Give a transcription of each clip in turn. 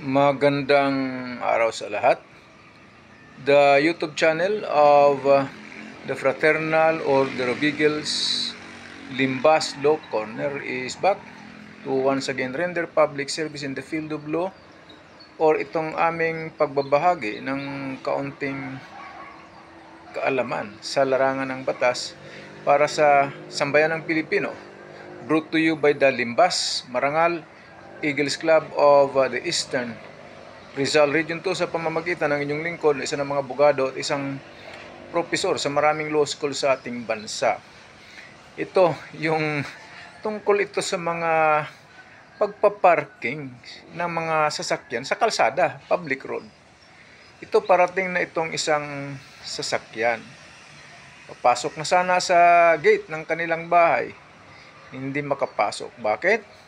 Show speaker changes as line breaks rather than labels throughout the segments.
Magandang araw sa lahat. The YouTube channel of the Fraternal Order of Eagles Limbas Law Corner is back to once again render public service in the field of law, or itong aming pagbabahagi ng kaunting kaalaman sa larangan ng batas para sa sambayan ng Pilipino. Brought to you by the Limbas Marangal Eagles Club of the Eastern Rizal Region 2 sa pamamagitan ng inyong lingkod, isa ng mga abogado at isang profesor sa maraming law school sa ating bansa. Ito yung tungkol ito sa mga pagpaparking ng mga sasakyan sa kalsada, public road. Ito parating na itong isang sasakyan. Papasok na sana sa gate ng kanilang bahay, hindi makapasok. Bakit?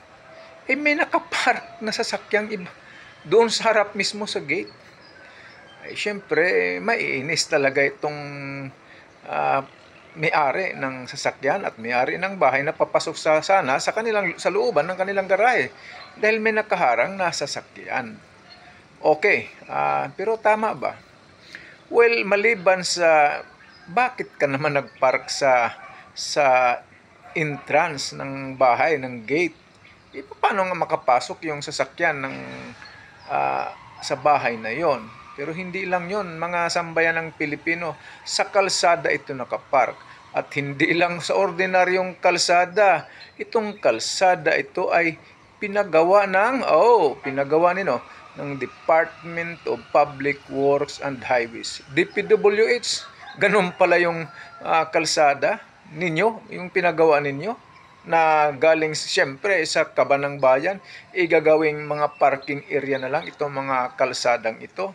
May nakapark na sasakyang iba doon sa harap mismo sa gate. Syempre, maiinis talaga itong may-ari ng sasakyan at may-ari ng bahay na papasok sana sa looban ng kanilang garahe dahil may nakaharang na sasakyan. Okay, pero tama ba? Well, maliban sa bakit ka naman nagpark sa entrance ng bahay, ng gate, paano nga makapasok yung sasakyan ng sa bahay na yon? Pero hindi lang yon, mga sambayan ng Pilipino, sa kalsada ito nakapark. At hindi lang sa ordinaryong kalsada, itong kalsada ito ay pinagawa ng Department of Public Works and Highways, DPWH. Ganun pala yung kalsada ninyo, yung pinagawa ninyo, na galing siyempre sa kaban ng bayan, igagawing mga parking area na lang itong mga kalsadang ito.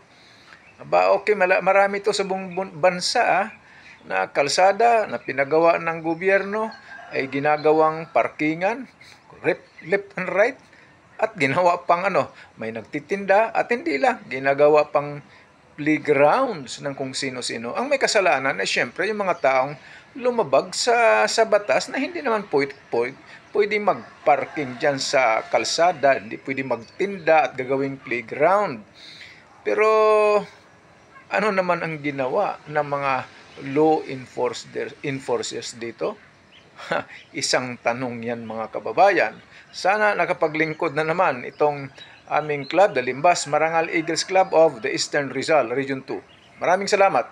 Okay, marami ito sa buong bansa na kalsada na pinagawa ng gobyerno ay ginagawang parkingan, left and right, at ginawa pang may nagtitinda, at hindi lang, ginagawa pang playgrounds ng kung sino-sino. Ang may kasalanan ay siyempre yung mga taong lumabag sa batas na hindi naman pwede magparking dyan sa kalsada, hindi pwede magtinda at gagawing playground. Pero ano naman ang ginawa ng mga law enforcers dito? Isang tanong yan, mga kababayan. Sana nakapaglingkod na naman itong aming club, the Limbas Marangal Eagles Club of the Eastern Rizal Region 2. Maraming salamat.